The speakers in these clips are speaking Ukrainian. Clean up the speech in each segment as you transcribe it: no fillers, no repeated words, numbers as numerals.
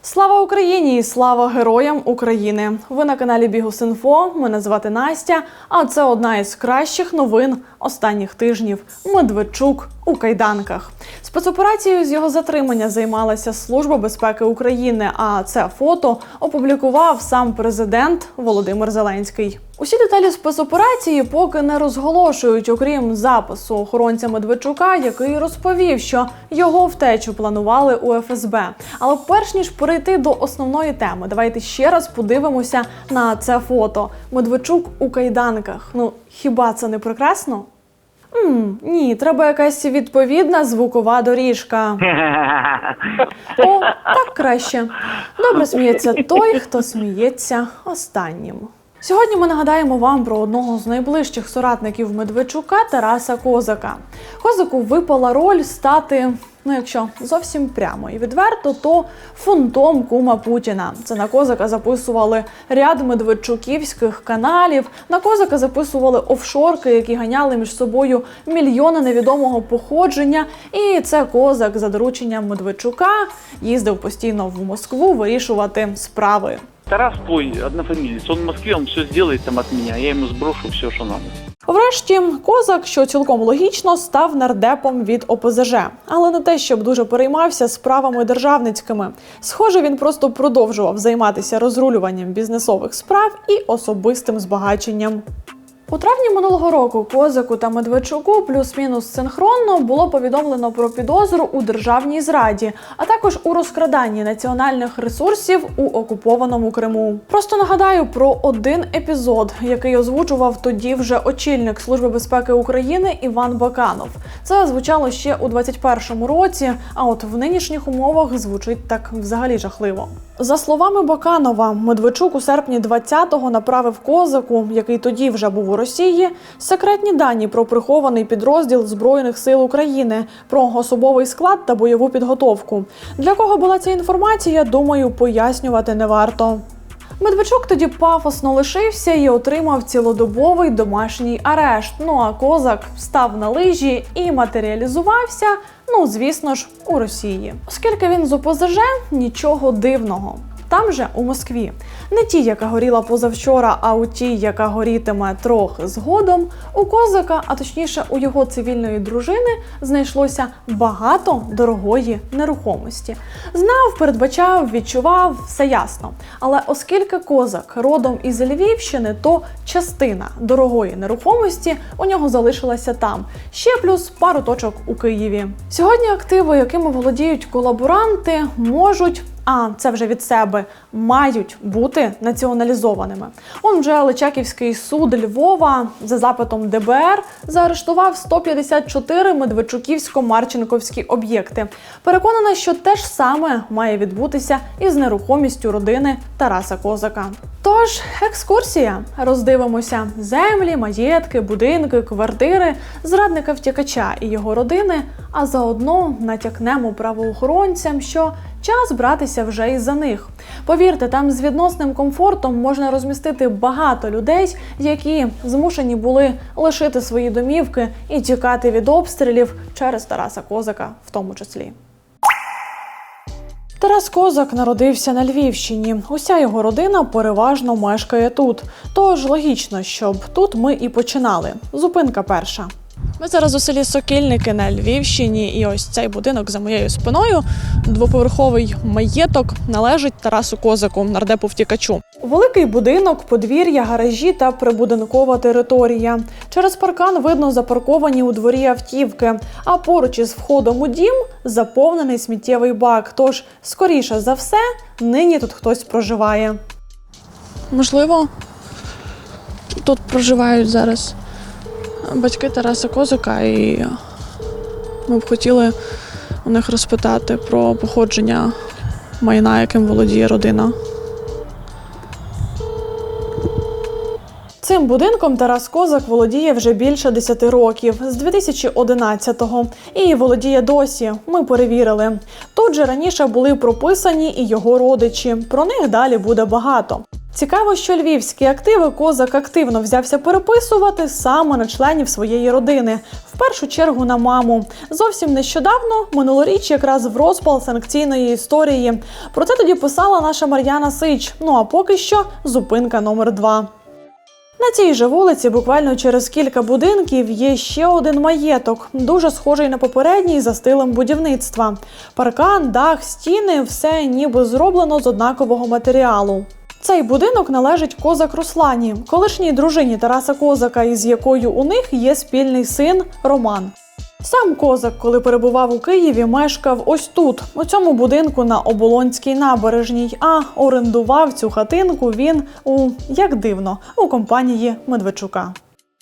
Слава Україні і слава героям України! Ви на каналі Бігус.Інфо, мене звати Настя, а це одна із кращих новин останніх тижнів. Медведчук у кайданках. Спецоперацією з його затримання займалася Служба безпеки України, а це фото опублікував сам президент Володимир Зеленський. Усі деталі спецоперації поки не розголошують, окрім запису охоронця Медведчука, який розповів, що його втечу планували у ФСБ. Але перш ніж перейти до основної теми, давайте ще раз подивимося на це фото. Медведчук у кайданках. Ну, хіба це не прекрасно? Ні, треба якась відповідна звукова доріжка. О, так краще. Добре сміється той, хто сміється останнім. Сьогодні ми нагадаємо вам про одного з найближчих соратників Медведчука – Тараса Козака. Козаку випала роль стати, якщо зовсім прямо і відверто, то фунтом кума Путіна. Це на Козака записували ряд медведчуківських каналів, на Козака записували офшорки, які ганяли між собою мільйони невідомого походження. І це Козак за дорученням Медведчука їздив постійно в Москву вирішувати справи. Тарас твой однофамилец, он в Москве, он все сделает там от меня, я ему сброшу все, что надо. Врешті, Козак, що цілком логічно, став нардепом від ОПЗЖ. Але не те, щоб дуже переймався справами державницькими. Схоже, він просто продовжував займатися розрулюванням бізнесових справ і особистим збагаченням. У травні минулого року Козаку та Медведчуку плюс-мінус синхронно було повідомлено про підозру у державній зраді, а також у розкраданні національних ресурсів у окупованому Криму. Просто нагадаю про один епізод, який озвучував тоді вже очільник Служби безпеки України Іван Баканов. Це звучало ще у 2021 році, а от в нинішніх умовах звучить так взагалі жахливо. За словами Баканова, Медведчук у серпні 20-го направив Козаку, який тоді вже був у Росії, секретні дані про прихований підрозділ Збройних сил України, про особовий склад та бойову підготовку. Для кого була ця інформація, думаю, пояснювати не варто. Медведчук тоді пафосно лишився і отримав цілодобовий домашній арешт. А Козак став на лижі і матеріалізувався, звісно ж, у Росії. Оскільки він з ОПЗЖ, нічого дивного. Там же, у Москві, не ті, яка горіла позавчора, а у тій, яка горітиме трохи згодом, у Козака, а точніше у його цивільної дружини, знайшлося багато дорогої нерухомості. Знав, передбачав, відчував, все ясно. Але оскільки Козак родом із Львівщини, то частина дорогої нерухомості у нього залишилася там. Ще плюс пару точок у Києві. Сьогодні активи, якими володіють колаборанти, можуть, це вже від себе, мають бути націоналізованими. Вже Личаківський суд Львова за запитом ДБР заарештував 154 медведчуківсько-марченківські об'єкти. Переконана, що те ж саме має відбутися із нерухомістю родини Тараса Козака. Тож, екскурсія. Роздивимося землі, маєтки, будинки, квартири зрадника-втікача і його родини, а заодно натякнемо правоохоронцям, що час братися вже і за них. Повірте, там з відносним комфортом можна розмістити багато людей, які змушені були лишити свої домівки і тікати від обстрілів через Тараса Козака в тому числі. Тарас Козак народився на Львівщині. Уся його родина переважно мешкає тут. Тож логічно, щоб тут ми і починали. Зупинка перша. Ми зараз у селі Сокільники на Львівщині, і ось цей будинок за моєю спиною, двоповерховий маєток, належить Тарасу Козаку, нардепу-втікачу. Великий будинок, подвір'я, гаражі та прибудинкова територія. Через паркан видно запарковані у дворі автівки, а поруч із входом у дім заповнений сміттєвий бак. Тож, скоріше за все, нині тут хтось проживає. Можливо, тут проживають зараз батьки Тараса Козака, і ми б хотіли у них розпитати про походження майна, яким володіє родина. Цим будинком Тарас Козак володіє вже більше 10 років, з 2011-го. І володіє досі, ми перевірили. Тут же раніше були прописані і його родичі, про них далі буде багато. Цікаво, що львівські активи Козак активно взявся переписувати саме на членів своєї родини. В першу чергу на маму. Зовсім нещодавно, минулоріч, якраз в розпал санкційної історії. Про це тоді писала наша Мар'яна Сич. Ну а поки що зупинка номер 2. На цій же вулиці, буквально через кілька будинків, є ще один маєток, дуже схожий на попередній за стилем будівництва. Паркан, дах, стіни – все ніби зроблено з однакового матеріалу. Цей будинок належить Козак Руслані, колишній дружині Тараса Козака, із якою у них є спільний син Роман. Сам Козак, коли перебував у Києві, мешкав ось тут, у цьому будинку на Оболонській набережній, а орендував цю хатинку він як дивно, у компанії Медведчука.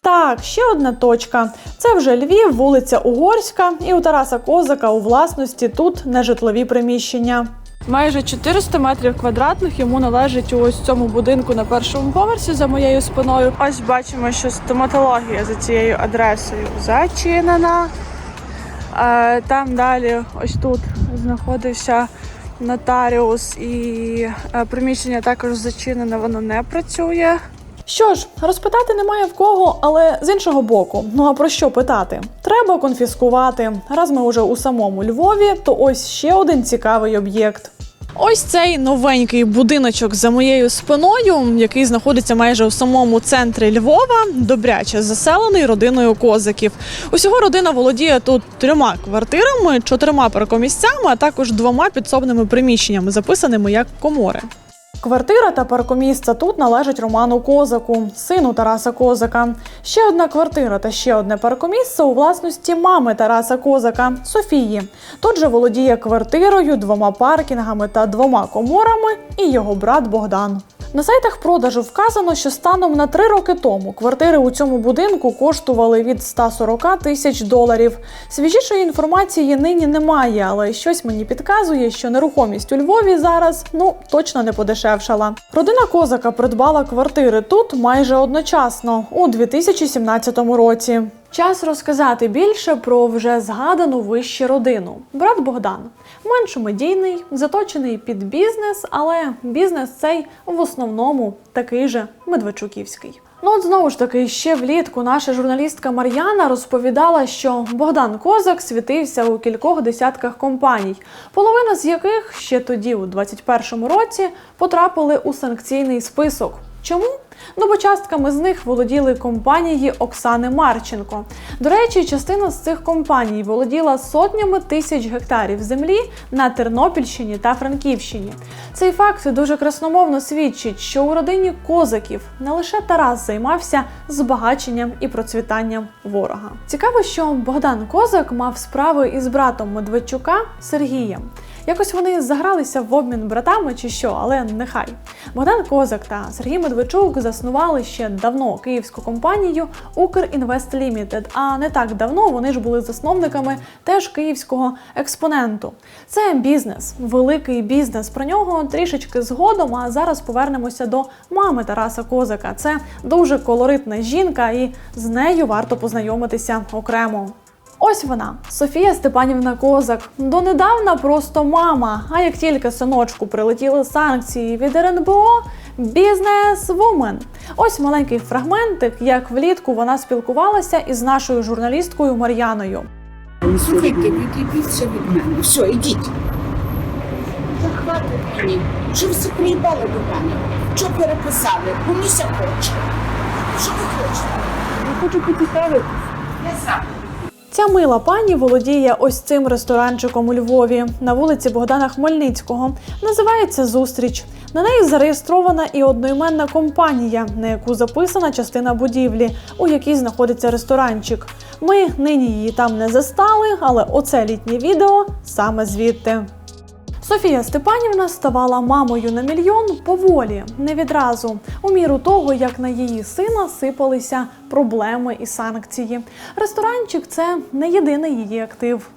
Так, ще одна точка. Це вже Львів, вулиця Угорська, і у Тараса Козака у власності тут нежитлові приміщення. Майже 400 метрів квадратних йому належить у ось цьому будинку на першому поверсі за моєю спиною. Ось бачимо, що стоматологія за цією адресою зачинена. Там далі, ось тут, знаходився нотаріус і приміщення також зачинене, воно не працює. Що ж, розпитати немає в кого, але з іншого боку, ну а про що питати? Треба конфіскувати. Раз ми вже у самому Львові, то ось ще один цікавий об'єкт. Ось цей новенький будиночок за моєю спиною, який знаходиться майже у самому центрі Львова, добряче заселений родиною Козаків. Усього родина володіє тут 3 квартирами, 4 паркомісцями, а також 2 підсобними приміщеннями, записаними як комори. Квартира та паркомісце тут належать Роману Козаку, сину Тараса Козака. Ще одна квартира та ще одне паркомісце у власності мами Тараса Козака – Софії. Тут же володіє квартирою, 2 паркінгами та 2 коморами і його брат Богдан. На сайтах продажу вказано, що станом на 3 роки тому квартири у цьому будинку коштували від $140 тисяч. Свіжішої інформації нині немає, але щось мені підказує, що нерухомість у Львові зараз, точно не подешевшала. Родина Козака придбала квартири тут майже одночасно, у 2017 році. Час розказати більше про вже згадану вище родину. Брат Богдан. Менш медійний, заточений під бізнес, але бізнес цей в основному такий же медведчуківський. Знову ж таки, ще влітку наша журналістка Мар'яна розповідала, що Богдан Козак світився у кількох десятках компаній, половина з яких ще тоді, у 2021 році, потрапили у санкційний список. Чому? Бо частками з них володіли компанії Оксани Марченко. До речі, частина з цих компаній володіла сотнями тисяч гектарів землі на Тернопільщині та Франківщині. Цей факт дуже красномовно свідчить, що у родині Козаків не лише Тарас займався збагаченням і процвітанням ворога. Цікаво, що Богдан Козак мав справи із братом Медведчука Сергієм. Якось вони загралися в обмін братами чи що, але нехай. Богдан Козак та Сергій Медведчук заснували ще давно київську компанію «Укрінвест Лімітед», а не так давно вони ж були засновниками теж київського «Експоненту». Це бізнес, великий бізнес. Про нього трішечки згодом, а зараз повернемося до мами Тараса Козака. Це дуже колоритна жінка і з нею варто познайомитися окремо. Ось вона, Софія Степанівна Козак. Донедавна просто мама, а як тільки синочку прилетіли санкції від РНБО – бізнес-вумен. Ось маленький фрагментик, як влітку вона спілкувалася із нашою журналісткою Мар'яною. Слухайте, відійдіться від мене. Все, ідіть. Захватить мені. Що ви все приїбали до мене? Що переписали? Комуся хоче. Що ви хочете? Я хочу поцікавитися. Я сам. Ця мила пані володіє ось цим ресторанчиком у Львові на вулиці Богдана Хмельницького. Називається «Зустріч». На неї зареєстрована і одноіменна компанія, на яку записана частина будівлі, у якій знаходиться ресторанчик. Ми нині її там не застали, але оце літнє відео саме звідти. Софія Степанівна ставала мамою на мільйон поволі, не відразу, у міру того, як на її сина сипалися проблеми і санкції. Ресторанчик – це не єдиний її актив.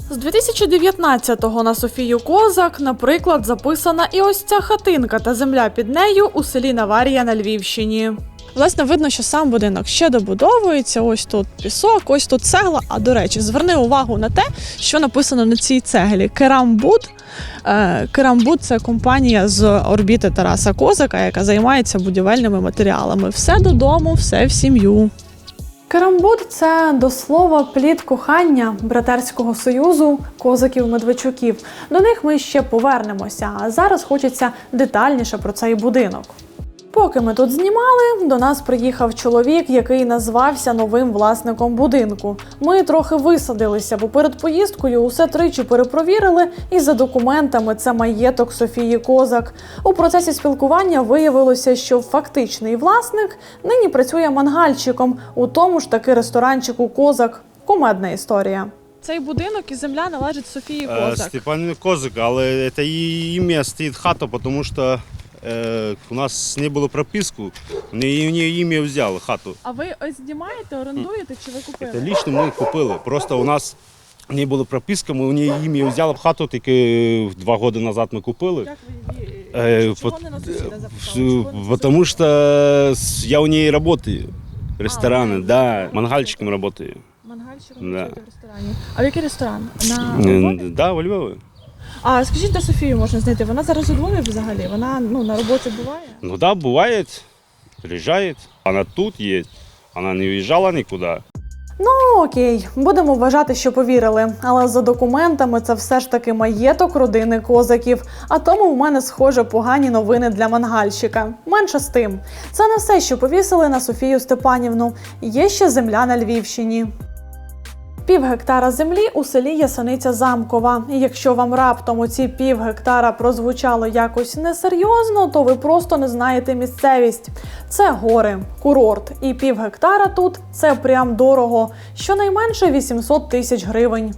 З 2019-го на Софію Козак, наприклад, записана і ось ця хатинка та земля під нею у селі Наварія на Львівщині. Власне, видно, що сам будинок ще добудовується. Ось тут пісок, ось тут цегла. А, до речі, зверни увагу на те, що написано на цій цеглі. Керамбуд. Керамбуд – це компанія з орбіти Тараса Козака, яка займається будівельними матеріалами. Все додому, все в сім'ю. Керамбуд – це до слова плід кохання братерського союзу козаків-медведчуків. До них ми ще повернемося, а зараз хочеться детальніше про цей будинок. Поки ми тут знімали, до нас приїхав чоловік, який назвався новим власником будинку. Ми трохи висадилися, бо перед поїздкою усе тричі перепровірили, і за документами це маєток Софії Козак. У процесі спілкування виявилося, що фактичний власник нині працює мангальщиком у тому ж таки ресторанчику «Козак». Кумедна історія. Цей будинок і земля належить Софії Козак. Степану Козак, але це її ім'я стоїть хата, тому що у нас не було прописку, у неї ім'я взяли хату. А ви ось знімаєте, орендуєте чи ви купили? Це лично ми купили. Просто у нас не було прописки, ми у неї ім'я взяли в хату, тільки 2 роки назад ми купили. Як ви її? Чого не на сусіда записали? Потому что я у нее работаю. Рестораны, да, мангальщиком работаю. Мангальщиком Да. працюєте в ресторані. А в який ресторан? На Львові? Да, во Львові. А скажіть, де Софію можна знайти? Вона зараз у Львові взагалі? Вона на роботі буває? Ну да, бывает, приезжает. Она тут есть, она не уезжала никуда. Ну, окей, будемо вважати, що повірили. Але за документами це все ж таки маєток родини Козаків. А тому в мене, схоже, погані новини для мангальщика. Менше з тим. Це не все, що повісили на Софію Степанівну. Є ще земля на Львівщині. 0,5 гектара землі у селі Ясениця-Замкова. І якщо вам раптом оці 0,5 гектара прозвучало якось несерйозно, то ви просто не знаєте місцевість. Це гори, курорт. І 0,5 гектара тут – це прям дорого. Щонайменше 800 тисяч гривень.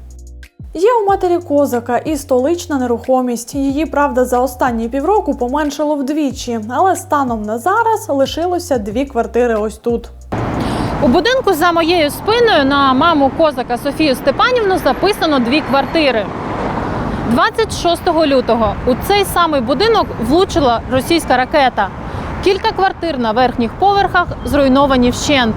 Є у матері Козака і столична нерухомість. Її, правда, за останні півроку поменшало вдвічі. Але станом на зараз лишилося 2 квартири ось тут. У будинку за моєю спиною на маму Козака Софію Степанівну записано 2 квартири. 26 лютого у цей самий будинок влучила російська ракета. Кілька квартир на верхніх поверхах зруйновані вщент.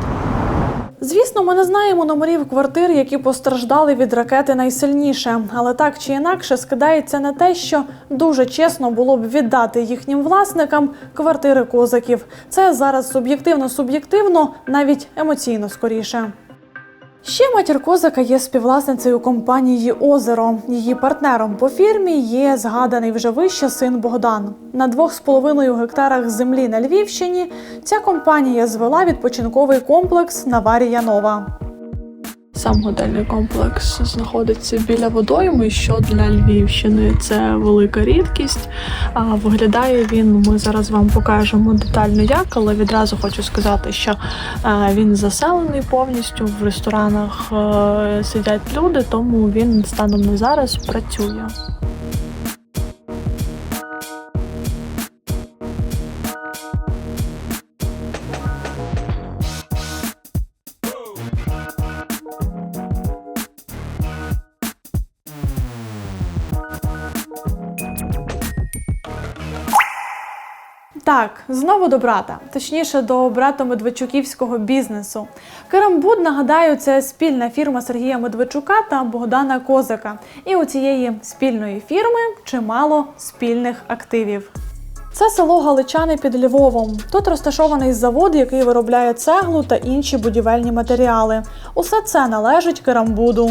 Звісно, ми не знаємо номерів квартир, які постраждали від ракети найсильніше. Але так чи інакше скидається на те, що дуже чесно було б віддати їхнім власникам квартири Козаків. Це зараз суб'єктивно, навіть емоційно скоріше. Ще матір Козака є співвласницею компанії «Озеро». Її партнером по фірмі є згаданий вже вище син Богдан. На 2,5 гектарах землі на Львівщині ця компанія звела відпочинковий комплекс «Наварія Нова». Сам готельний комплекс знаходиться біля водойми, що для Львівщини це велика рідкість. Виглядає він, ми зараз вам покажемо детально як, але відразу хочу сказати, що він заселений повністю, в ресторанах сидять люди, тому він станом на зараз працює. Так, знову до брата, точніше до брато-медведчуківського бізнесу. Керамбуд, нагадаю, це спільна фірма Сергія Медведчука та Богдана Козака. І у цієї спільної фірми чимало спільних активів. Це село Галичани під Львовом. Тут розташований завод, який виробляє цеглу та інші будівельні матеріали. Усе це належить Керамбуду.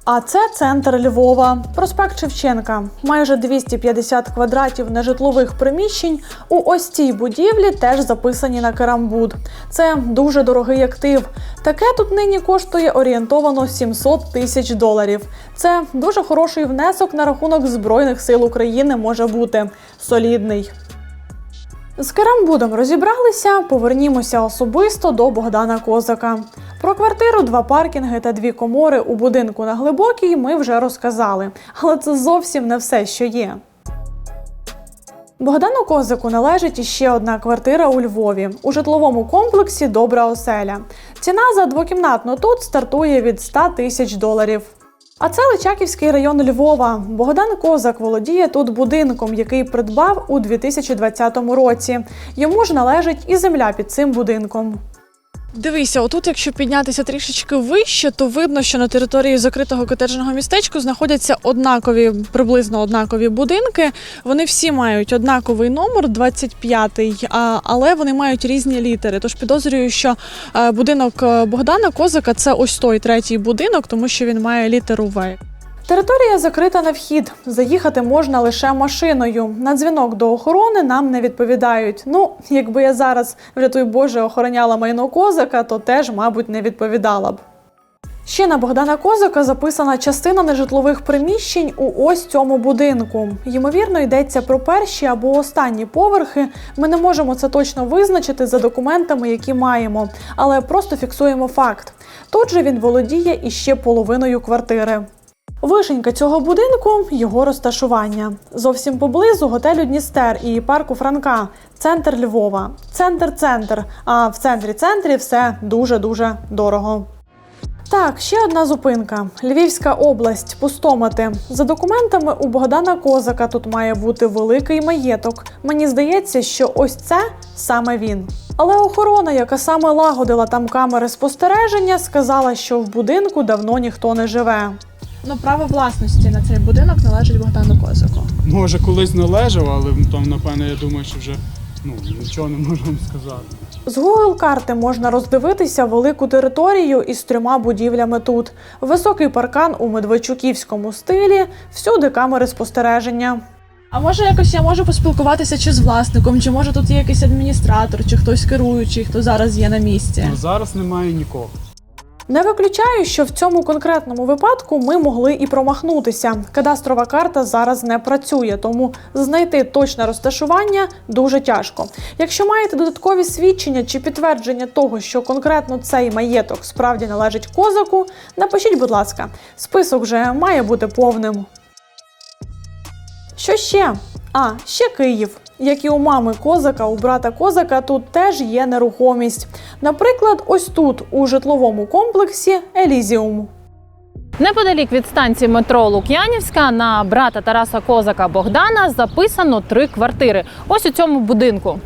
А це центр Львова, проспект Шевченка. Майже 250 квадратів нежитлових приміщень у ось цій будівлі теж записані на Керамбуд. Це дуже дорогий актив. Таке тут нині коштує орієнтовано 700 тисяч доларів. Це дуже хороший внесок на рахунок Збройних сил України може бути. Солідний. З Керамбудом розібралися, повернімося особисто до Богдана Козака. Про квартиру, 2 паркінги та 2 комори у будинку на Глибокій ми вже розказали. Але це зовсім не все, що є. Богдану Козаку належить іще одна квартира у Львові, у житловому комплексі «Добра оселя». Ціна за двокімнатну тут стартує від 100 тисяч доларів. А це Личаківський район Львова. Богдан Козак володіє тут будинком, який придбав у 2020 році. Йому ж належить і земля під цим будинком. Дивися, отут, якщо піднятися трішечки вище, то видно, що на території закритого котеджного містечка знаходяться приблизно однакові будинки. Вони всі мають однаковий номер, 25-й, але вони мають різні літери. Тож підозрюю, що будинок Богдана Козака – це ось той третій будинок, тому що він має літеру В. Територія закрита на вхід. Заїхати можна лише машиною. На дзвінок до охорони нам не відповідають. Ну, якби я зараз, врятуй Боже, охороняла майно Козака, то теж, мабуть, не відповідала б. Ще на Богдана Козака записана частина нежитлових приміщень у ось цьому будинку. Ймовірно, йдеться про перші або останні поверхи. Ми не можемо це точно визначити за документами, які маємо, але просто фіксуємо факт. Тут же він володіє іще половиною квартири. Вишенька цього будинку – його розташування. Зовсім поблизу готелю «Дністер» і парку Франка. Центр Львова. Центр-центр. А в центрі все дуже-дуже дорого. Так, ще одна зупинка. Львівська область, Пустомати. За документами у Богдана Козака тут має бути великий маєток. Мені здається, що ось це саме він. Але охорона, яка саме лагодила там камери спостереження, сказала, що в будинку давно ніхто не живе. Ну, право власності на цей будинок належить Богдану Козаку. Може, колись належав, але там, напевно, я думаю, що вже нічого не можу вам сказати. З Google карти можна роздивитися велику територію із 3 будівлями тут. Високий паркан у медведчуківському стилі, всюди камери спостереження. А може якось я можу поспілкуватися чи з власником, чи може тут є якийсь адміністратор, чи хтось керуючий, хто зараз є на місці? Ну, зараз немає нікого. Не виключаю, що в цьому конкретному випадку ми могли і промахнутися. Кадастрова карта зараз не працює, тому знайти точне розташування дуже тяжко. Якщо маєте додаткові свідчення чи підтвердження того, що конкретно цей маєток справді належить Козаку, напишіть, будь ласка. Список вже має бути повним. Що ще? Ще Київ. Як і у мами Козака, у брата Козака тут теж є нерухомість. Наприклад, ось тут, у житловому комплексі «Елізіум». Неподалік від станції метро Лук'янівська на брата Тараса Козака Богдана записано 3 квартири. Ось у цьому будинку.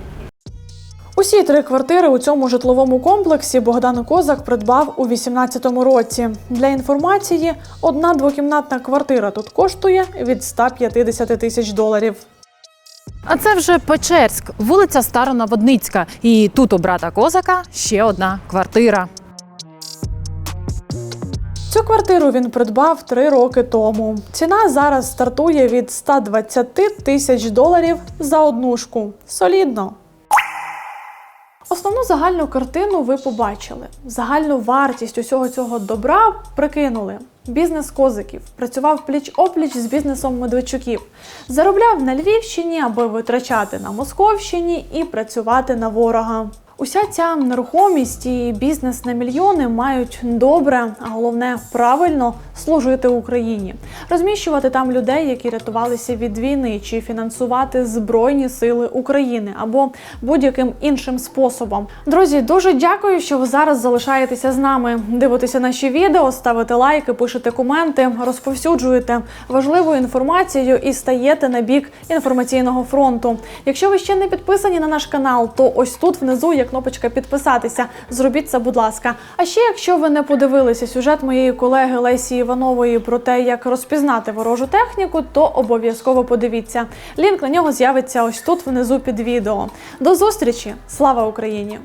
Усі 3 квартири у цьому житловому комплексі Богдан Козак придбав у 2018 році. Для інформації, одна двокімнатна квартира тут коштує від $150 тисяч. А це вже Печерськ, вулиця Старонаводницька. І тут у брата Козака ще одна квартира. Цю квартиру він придбав 3 роки тому. Ціна зараз стартує від $120 тисяч за однушку. Солідно. Основну загальну картину ви побачили. Загальну вартість усього цього добра прикинули. Бізнес Козаків працював пліч-опліч з бізнесом Медведчуків. Заробляв на Львівщині, аби витрачати на Московщині і працювати на ворога. Уся ця нерухомість і бізнес на мільйони мають добре, а головне правильно служити Україні. Розміщувати там людей, які рятувалися від війни, чи фінансувати Збройні Сили України або будь-яким іншим способом. Друзі, дуже дякую, що ви зараз залишаєтеся з нами. Дивитеся наші відео, ставите лайки, пишете коменти, розповсюджуєте важливу інформацію і стаєте на бік інформаційного фронту. Якщо ви ще не підписані на наш канал, то ось тут внизу є кнопочка підписатися. Зробіть це, будь ласка. А ще, якщо ви не подивилися сюжет моєї колеги Лесі Іванової про те, як розпізнати ворожу техніку, то обов'язково подивіться. Лінк на нього з'явиться ось тут внизу під відео. До зустрічі! Слава Україні!